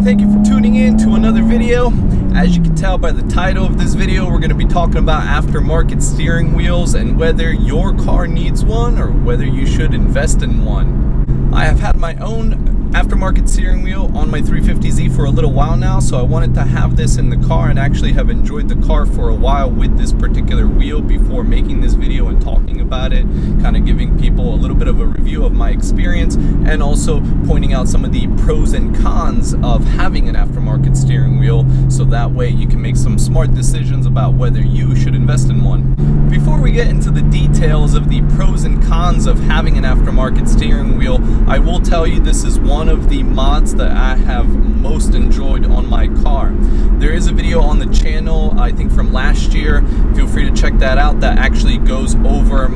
Thank you for tuning in to another video. As you can tell by the title of this video, we're going to be talking about aftermarket steering wheels and whether your car needs one or whether you should invest in one. I have had my own aftermarket steering wheel on my 350Z for a little while now, so I wanted to have this in the car and actually have enjoyed the car for a while with this particular wheel before making this video and talking about it, kind of giving people a little bit of a review of my experience and also pointing out some of the pros and cons of having an aftermarket steering wheel, so that way you can make some smart decisions about whether you should invest in one. Before we get into the details of the pros and cons of having an aftermarket steering wheel, I will tell you this is one of the mods that I have most enjoyed on my car. There is a video on the channel, I think from last year, feel free to check that out, that actually goes over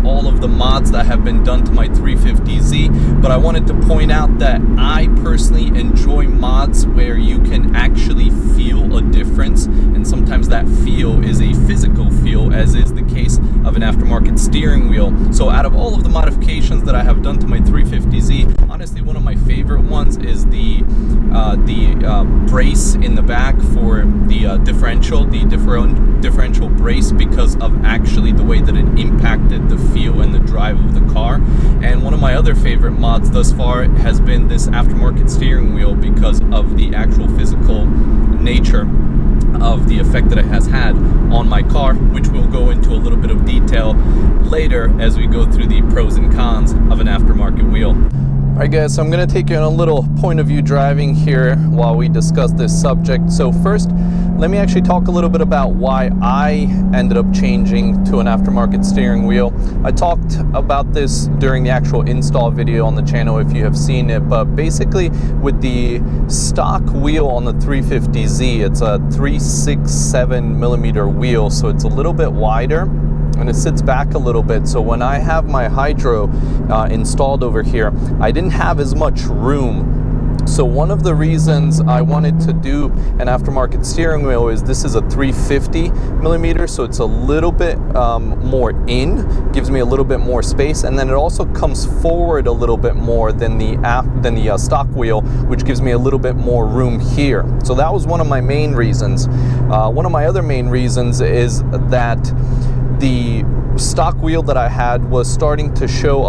all of the mods that have been done to my 350Z, but I wanted to point out that I personally enjoy mods where you can actually feel a difference, and sometimes that feel is a physical feel, as is the case of an aftermarket steering wheel. So out of all of the modifications that I have done to my 350Z, honestly one of my favorite ones is the brace in the back for the differential brace, because of actually the way that it impacted the feel and the drive of the car. And one of my other favorite mods thus far has been this aftermarket steering wheel because of the actual physical nature of the effect that it has had on my car, which we'll go into a little bit of detail later as we go through the pros and cons of an aftermarket wheel. Alright guys, so I'm going to take you on a little point of view driving here while we discuss this subject. So first, let me actually talk a little bit about why I ended up changing to an aftermarket steering wheel. I talked about this during the actual install video on the channel if you have seen it, but basically with the stock wheel on the 350Z, it's a 367 millimeter wheel, so it's a little bit wider and it sits back a little bit. So when I have my hydro installed over here, I didn't have as much room. So one of the reasons I wanted to do an aftermarket steering wheel is this is a 350 millimeter, so it's a little bit more in, gives me a little bit more space, and then it also comes forward a little bit more than the stock wheel, which gives me a little bit more room here. So that was one of my main reasons. One of my other main reasons is that the stock wheel that I had was starting to show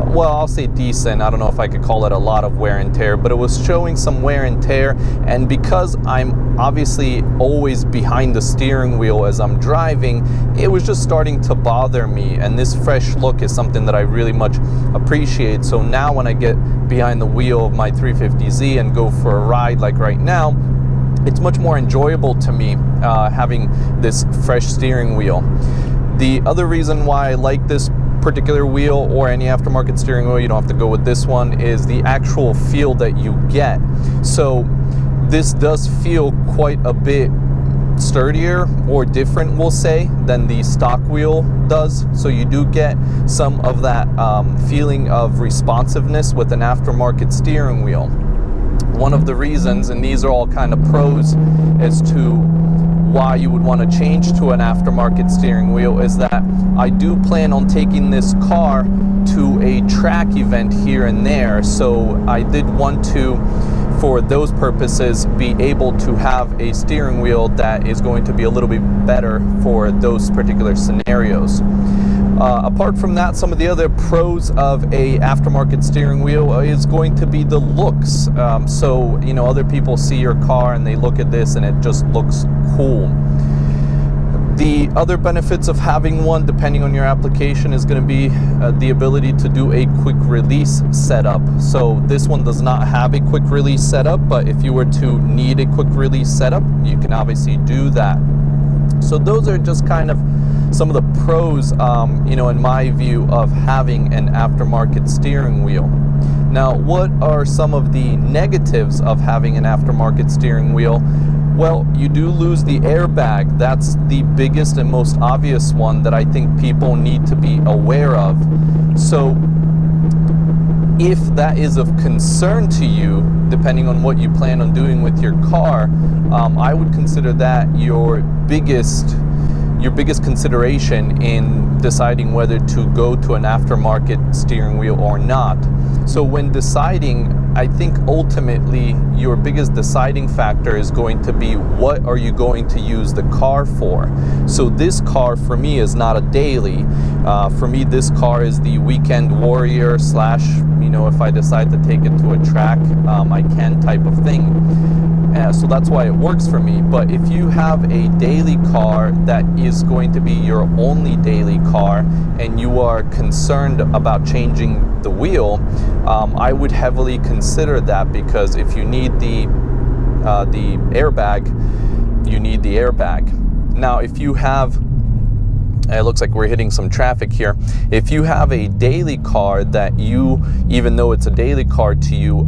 well, I'll say decent, I don't know if I could call it a lot of wear and tear, but it was showing some wear and tear, and because I'm obviously always behind the steering wheel as I'm driving, it was just starting to bother me, and this fresh look is something that I really much appreciate. So now when I get behind the wheel of my 350Z and go for a ride like right now, it's much more enjoyable to me having this fresh steering wheel. The other reason why I like this particular wheel, or any aftermarket steering wheel, you don't have to go with this one, is the actual feel that you get. So this does feel quite a bit sturdier or different, we'll say, than the stock wheel does. So you do get some of that feeling of responsiveness with an aftermarket steering wheel. One of the reasons, and these are all kind of pros as to why you would want to change to an aftermarket steering wheel, is that I do plan on taking this car to a track event here and there, so I did want to, for those purposes, be able to have a steering wheel that is going to be a little bit better for those particular scenarios. Apart from that, some of the other pros of a aftermarket steering wheel is going to be the looks. So, you know, other people see your car and they look at this and it just looks cool. The other benefits of having one, depending on your application, is going to be the ability to do a quick release setup. So this one does not have a quick release setup, but if you were to need a quick release setup, you can obviously do that. So those are just kind of some of the pros, you know, in my view, of having an aftermarket steering wheel. Now, what are some of the negatives of having an aftermarket steering wheel? Well, you do lose the airbag. That's the biggest and most obvious one that I think people need to be aware of. So if that is of concern to you, depending on what you plan on doing with your car, I would consider that your biggest consideration in deciding whether to go to an aftermarket steering wheel or not. So when deciding, I think ultimately your biggest deciding factor is going to be, what are you going to use the car for? So this car for me is not a daily. For me, this car is the weekend warrior slash, you know, if I decide to take it to a track, I can type of thing. So that's why it works for me. But if you have a daily car that is going to be your only daily car and you are concerned about changing the wheel, I would heavily consider that, because if you need the airbag, you need the airbag. Now, if you have, it looks like we're hitting some traffic here. If you have a daily car that you, even though it's a daily car to you,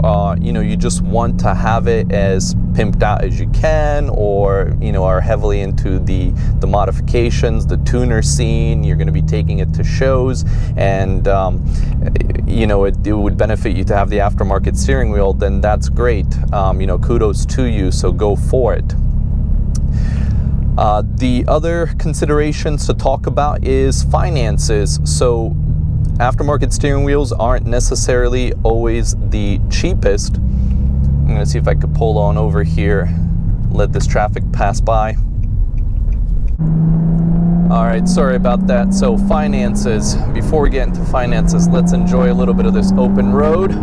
you know, you just want to have it as pimped out as you can, or, you know, are heavily into the modifications, the tuner scene, you're going to be taking it to shows, and, you know, it would benefit you to have the aftermarket steering wheel, then that's great. You know, kudos to you, so go for it. The other considerations to talk about is finances. So aftermarket steering wheels aren't necessarily always the cheapest. I'm going to see if I could pull on over here, let this traffic pass by. All right, sorry about that. So finances, before we get into finances, let's enjoy a little bit of this open road.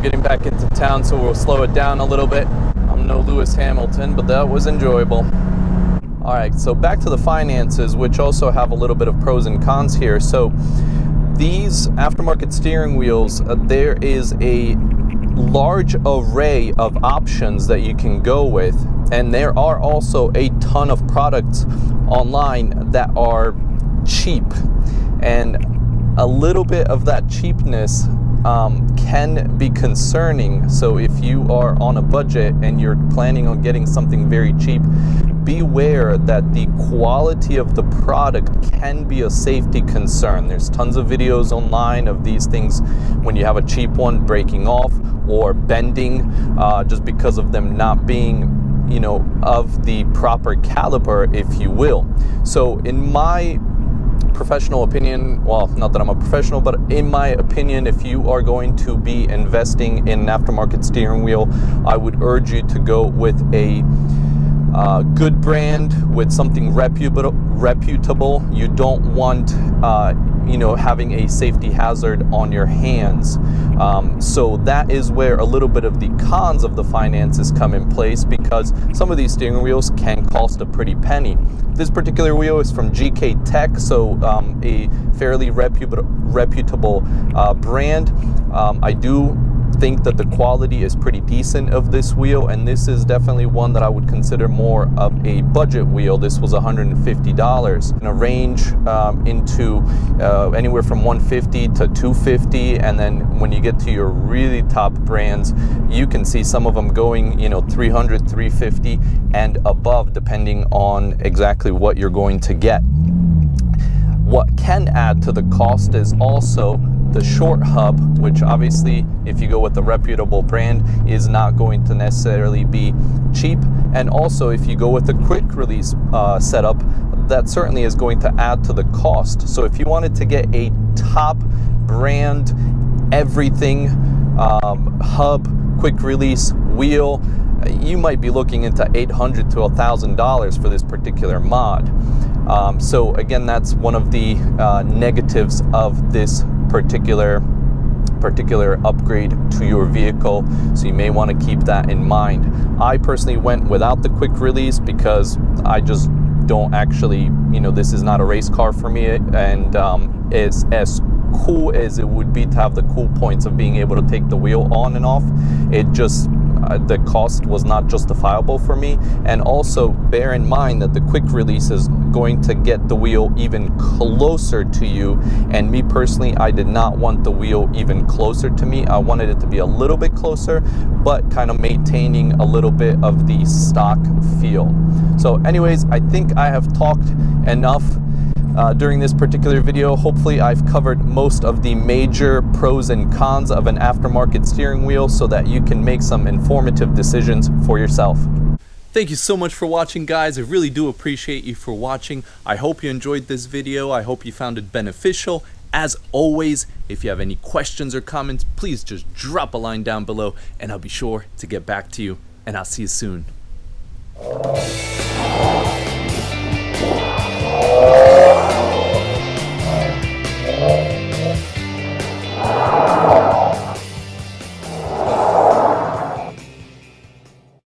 Getting back into town, so we'll slow it down a little bit. I'm no Lewis Hamilton, but that was enjoyable. All right, so back to the finances, which also have a little bit of pros and cons here. So these aftermarket steering wheels, there is a large array of options that you can go with, and there are also a ton of products online that are cheap, and a little bit of that cheapness can be concerning. So if you are on a budget and you're planning on getting something very cheap, beware that the quality of the product can be a safety concern. There's tons of videos online of these things when you have a cheap one breaking off or bending, just because of them not being, you know, of the proper caliber, if you will. So in my professional opinion, well, not that I'm a professional, but in my opinion, if you are going to be investing in an aftermarket steering wheel, I would urge you to go with a good brand, with something reputable. You don't want you know, having a safety hazard on your hands. So that is where a little bit of the cons of the finances come in place, because some of these steering wheels can cost a pretty penny. This particular wheel is from GK Tech, so a fairly reputable brand. I do think that the quality is pretty decent of this wheel, and this is definitely one that I would consider more of a budget wheel. This was $150 in a range into anywhere from $150 to $250, and then when you get to your really top brands, you can see some of them going, you know, $300, $350 and above, depending on exactly what you're going to get. What can add to the cost is also the short hub, which obviously, if you go with a reputable brand, is not going to necessarily be cheap. And also, if you go with a quick release setup, that certainly is going to add to the cost. So if you wanted to get a top brand, everything, hub, quick release wheel, you might be looking into $800 to $1,000 for this particular mod. So again, that's one of the negatives of this particular upgrade to your vehicle, so you may want to keep that in mind. I personally went without the quick release because I just don't actually, this is not a race car for me, and it's as cool as it would be to have the cool points of being able to take the wheel on and off. It just the cost was not justifiable for me. And also bear in mind that the quick release is going to get the wheel even closer to you, and me personally, I did not want the wheel even closer to me. I wanted it to be a little bit closer, but kind of maintaining a little bit of the stock feel. So anyways, I think I have talked enough during this particular video. Hopefully I've covered most of the major pros and cons of an aftermarket steering wheel so that you can make some informative decisions for yourself. Thank you so much for watching, guys. I really do appreciate you for watching. I hope you enjoyed this video. I hope you found it beneficial. As always, if you have any questions or comments, please just drop a line down below and I'll be sure to get back to you, and I'll see you soon.